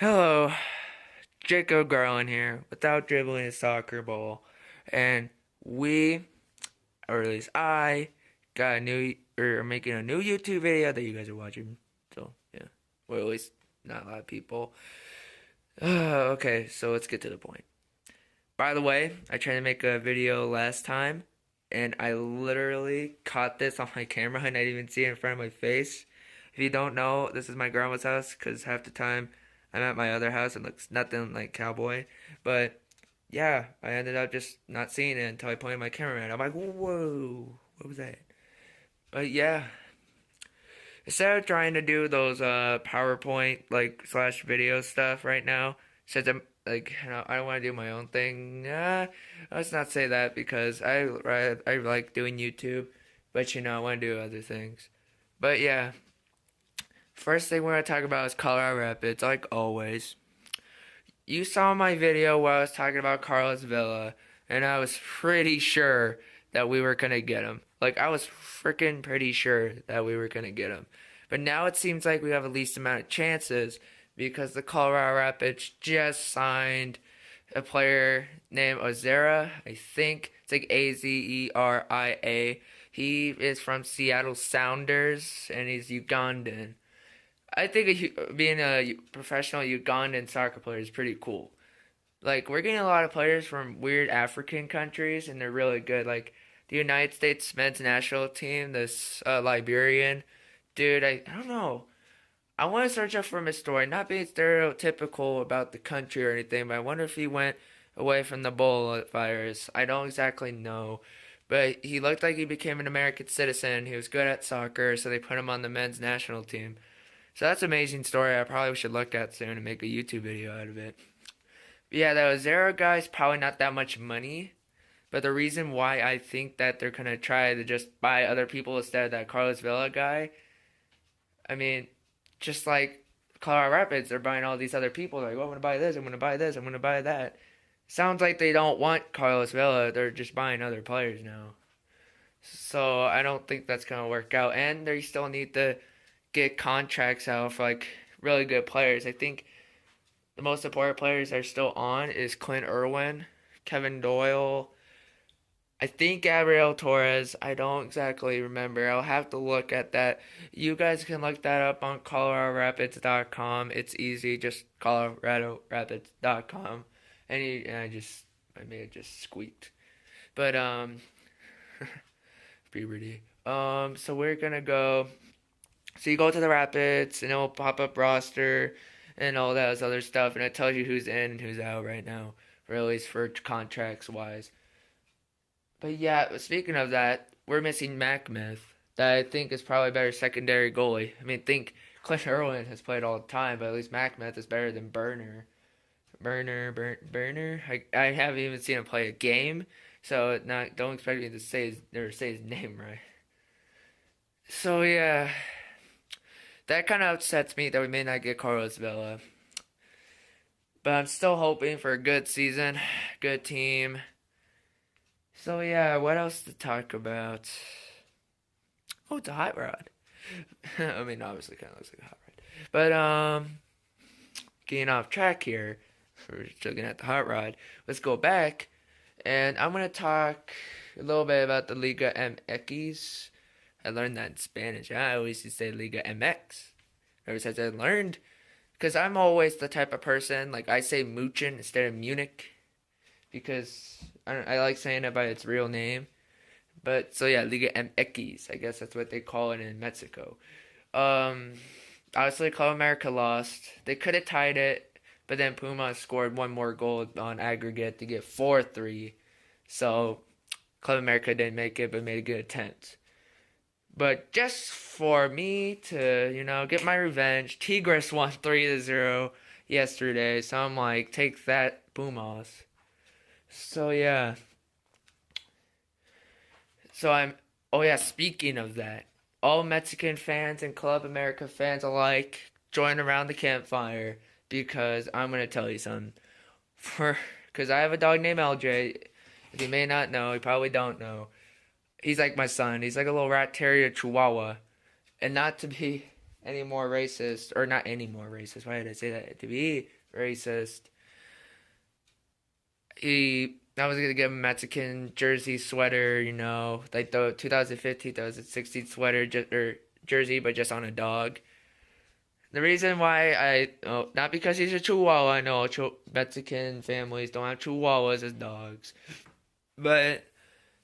Hello, Jacob Garland here, without dribbling a soccer ball. And we, or at least I, got a new, or making a new YouTube video that you guys are watching. So, yeah. Well, at least not a lot of people. Okay, so let's get to the point. By the way, I tried to make a video last time, and I literally caught this on my camera and I didn't even see it in front of my face. If you don't know, this is my grandma's house because half the time I'm at my other house and it looks nothing like cowboy. But yeah, I ended up just not seeing it until I pointed my camera at it. I'm like, whoa, what was that? But yeah, instead of trying to do those PowerPoint like slash video stuff right now, since I'm like I don't want to do my own thing. Let's not say that because I like doing YouTube, but I want to do other things. But yeah, first thing we're gonna talk about is Colorado Rapids, like always. You saw my video where I was talking about Carlos Vela, and I was pretty sure that we were gonna get him. Like, I was freaking pretty sure that we were gonna get him. But now it seems like we have the least amount of chances because the Colorado Rapids just signed a player named Ozera. I think it's like Azeria. He is from Seattle Sounders, and he's Ugandan. I think being a professional Ugandan soccer player is pretty cool. Like, we're getting a lot of players from weird African countries, and they're really good. Like, the United States men's national team, this Liberian dude, I don't know. I want to search up from his story, not being stereotypical about the country or anything, but I wonder if he went away from the Ebola virus. I don't exactly know. But he looked like he became an American citizen. He was good at soccer, so they put him on the men's national team. So that's an amazing story I probably should look at soon and make a YouTube video out of it. But yeah, that Ozero guy's probably not that much money. But the reason why I think that they're gonna try to just buy other people instead of that Carlos Vela guy, I mean, just like Colorado Rapids, they're buying all these other people. Like, oh, I'm gonna buy this, I'm gonna buy this, I'm gonna buy that. Sounds like they don't want Carlos Vela. They're just buying other players now. So I don't think that's gonna work out. And they still need to get contracts out for like really good players. I think the most important players that are still on is Clint Irwin, Kevin Doyle. I think Gabriel Torres. I don't exactly remember. I'll have to look at that. You guys can look that up on ColoradoRapids.com. It's easy, just ColoradoRapids.com. I may have just squeaked. But puberty. So we're gonna go. So you go to the Rapids, and it will pop up roster and all that other stuff, and it tells you who's in and who's out right now, or at least for contracts wise. But yeah, speaking of that, we're missing Macmeth, that I think is probably a better secondary goalie. I mean, think Clint Irwin has played all the time, but at least Macmeth is better than Burner. Burner. I haven't even seen him play a game, so not don't expect me to say his name right. So yeah, that kind of upsets me that we may not get Carlos Vela. But I'm still hoping for a good season, good team. So yeah, what else to talk about? Oh, it's a hot rod. I mean, obviously, kind of looks like a hot rod. But getting off track here, we're still looking at the hot rod. Let's go back, and I'm gonna talk a little bit about the Liga MX. I learned that in Spanish. I always used to say Liga MX. Ever since I learned, because I'm always the type of person like I say Muchen instead of Munich, because I like saying it by its real name. But so yeah, Liga MX, I guess that's what they call it in Mexico. Um, Obviously Club America lost. They could have tied it, but then Puma scored one more goal on aggregate to get 4-3. So Club America didn't make it, but made a good attempt. But just for me to, get my revenge, Tigres won 3-0 yesterday. So I'm like, take that, Pumas. So yeah. Oh yeah, speaking of that, all Mexican fans and Club America fans alike join around the campfire because I'm going to tell you something. Because I have a dog named LJ. If you may not know, you probably don't know. He's like my son. He's like a little rat terrier chihuahua. And not to be any more racist, or not any more racist, why did I say that? To be racist, I was gonna give him a Mexican jersey sweater, like the 2015, 2016 sweater or jersey, but just on a dog. The reason why not because he's a Chihuahua, I know Mexican families don't have Chihuahuas as dogs, but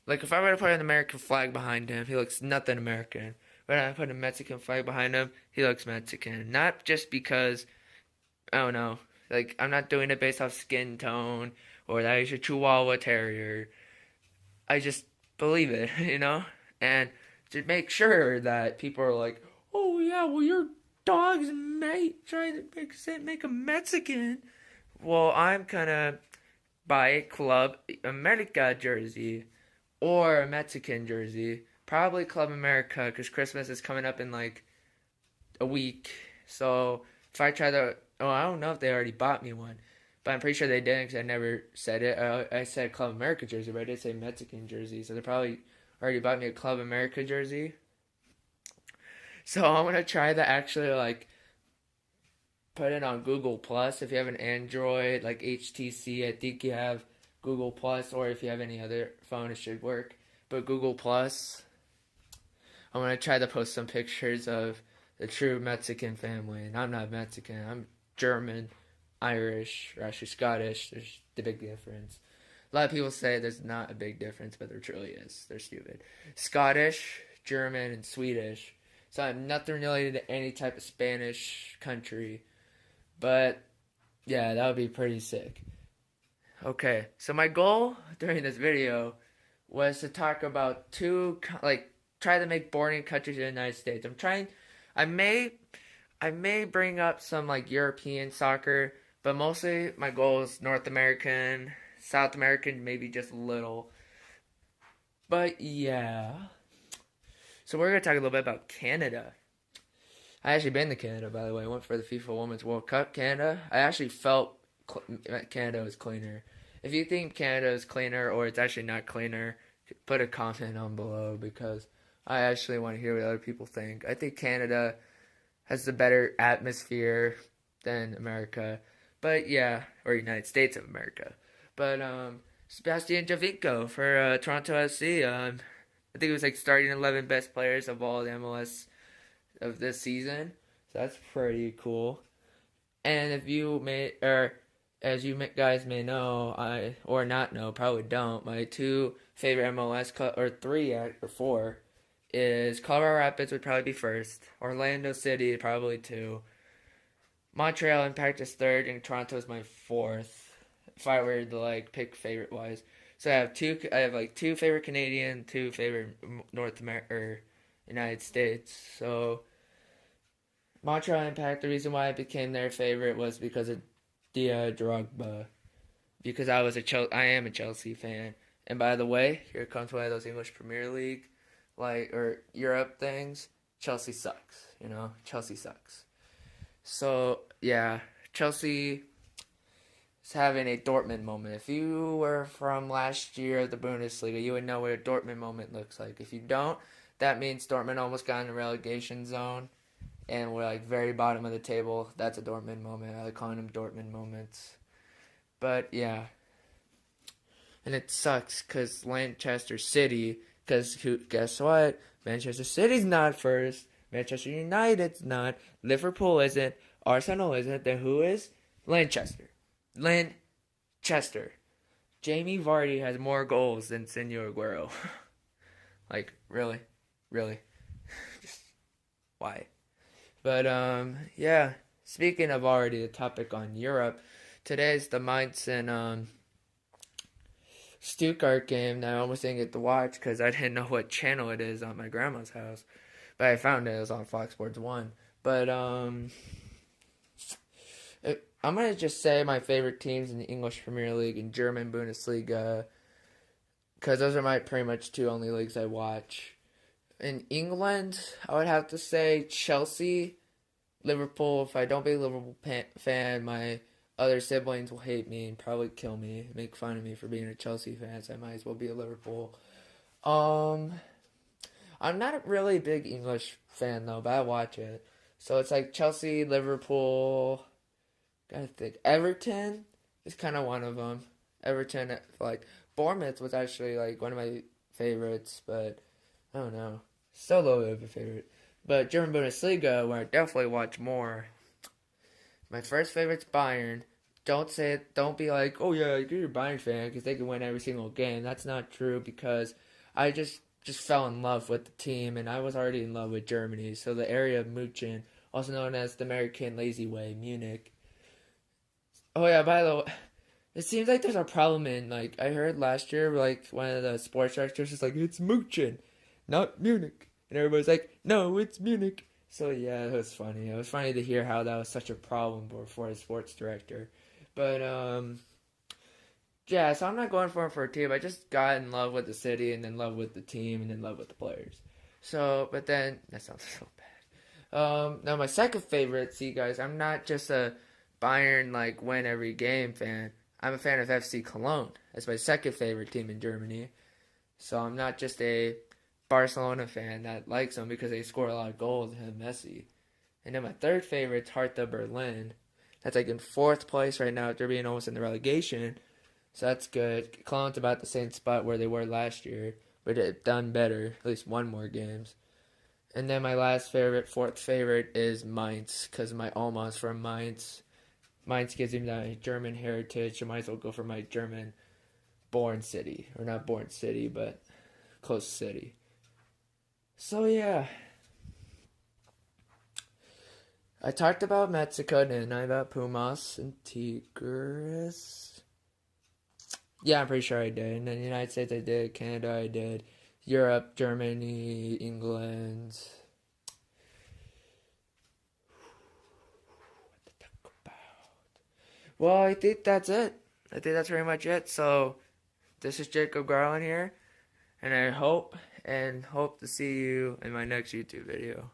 like if I were to put an American flag behind him, he looks nothing American. When I put a Mexican flag behind him, he looks Mexican. Not just because, I don't know, like I'm not doing it based off skin tone or that he's a Chihuahua Terrier. I just believe it, and to make sure that people are like, oh yeah, well your dog's mate trying to make a Mexican. Well, I'm gonna buy a Club America jersey or a Mexican jersey. Probably Club America because Christmas is coming up in like a week. So if I try to, I don't know if they already bought me one, but I'm pretty sure they didn't because I never said it. I said Club America jersey, but I did say Mexican jersey. So they probably already bought me a Club America jersey. So I'm gonna try to actually like put it on Google Plus. If you have an Android like HTC, I think you have Google Plus, or if you have any other phone, it should work. But Google Plus, I'm gonna try to post some pictures of the true Mexican family. And I'm not Mexican. I'm German, Irish, or actually Scottish. There's the big difference. A lot of people say there's not a big difference, but there truly is. They're stupid. Scottish, German, and Swedish. So I'm nothing related to any type of Spanish country. But yeah, that would be pretty sick. Okay, so my goal during this video was to talk about try to make boring countries in the United States. I may, I may bring up some like European soccer, but mostly my goal is North American, South American, maybe just a little. But yeah, so we're gonna talk a little bit about Canada. I actually been to Canada, by the way. I went for the FIFA Women's World Cup. Canada. I actually felt Canada was cleaner. If you think Canada is cleaner or it's actually not cleaner, put a comment on below because I actually want to hear what other people think. I think Canada has the better atmosphere than America, but yeah, or United States of America. But Sebastian Javinko for Toronto FC. I think it was like starting 11 best players of all the MLS of this season. So that's pretty cool. And if you may, or as you guys may know, or not know, probably don't. My two favorite MLS or three or four is Colorado Rapids would probably be first, Orlando City probably two, Montreal Impact is third, and Toronto is my fourth. If I were to like pick favorite wise, so I have two. I have like two favorite Canadian, two favorite North America or United States. So Montreal Impact. The reason why I became their favorite was because of Drogba. Because I am a Chelsea fan. And by the way, here comes one of those English Premier League, or Europe things. Chelsea sucks. Chelsea sucks. So yeah, Chelsea is having a Dortmund moment. If you were from last year of the Bundesliga, you would know what a Dortmund moment looks like. If you don't, that means Dortmund almost got in the relegation zone and we're like very bottom of the table. That's a Dortmund moment. I like calling them Dortmund moments. But yeah. And it sucks because Manchester City, guess what? Manchester City's not first. Manchester United's not. Liverpool isn't. Arsenal isn't. Then who is? Manchester. Jamie Vardy has more goals than Senor Aguero. Like, really? Really? Just, why? But, yeah. Speaking of already the topic on Europe, today's the Mainz and, Stuttgart game that I almost didn't get to watch because I didn't know what channel it is on my grandma's house. But I found it was on Fox Sports 1. But, I'm going to just say my favorite teams in the English Premier League and German Bundesliga because those are pretty much two only leagues I watch. In England, I would have to say Chelsea, Liverpool. If I don't be a Liverpool fan, my other siblings will hate me and probably kill me, make fun of me for being a Chelsea fan, so I might as well be a Liverpool. I'm not really a big English fan, though, but I watch it. So it's like Chelsea, Liverpool. Gotta think. Everton is kind of one of them. Everton, like Bournemouth was actually like one of my favorites, but I don't know. Still a little bit of a favorite. But German Bundesliga, where I definitely watch more. My first favorite's Bayern. Don't say it. Don't be like, oh yeah, you're a Bayern fan because they can win every single game. That's not true because I just fell in love with the team and I was already in love with Germany. So the area of München, also known as the American Lazy Way, Munich. Oh yeah, by the way, it seems like there's a problem in like I heard last year like one of the sports directors was like it's München, not Munich, and everybody's like no, it's Munich. So yeah, it was funny. It was funny to hear how that was such a problem for a sports director. But yeah, so I'm not going for a team. I just got in love with the city and then love with the team and then love with the players. So, but then that sounds so bad. Now my second favorite, see guys, I'm not just a Bayern like win every game fan. I'm a fan of FC Cologne. That's my second favorite team in Germany. So I'm not just a Barcelona fan that likes them because they score a lot of goals and have Messi. And then my third favorite is Hertha Berlin. That's like in fourth place right now after being almost in the relegation. So that's good. Cologne's about the same spot where they were last year, but they've done better, at least one more games. And then my last favorite, fourth favorite, is Mainz, because my Alma's from Mainz. Mainz gives me that German heritage. I might as well go for my German born city. Or not born city, but close city. So yeah. I talked about Mexico, didn't I? About Pumas and Tigres. Yeah, I'm pretty sure I did. And then the United States I did. Canada I did. Europe, Germany, England. Well, I think that's it. I think that's pretty much it. So, this is Jacob Garland here, and I hope to see you in my next YouTube video.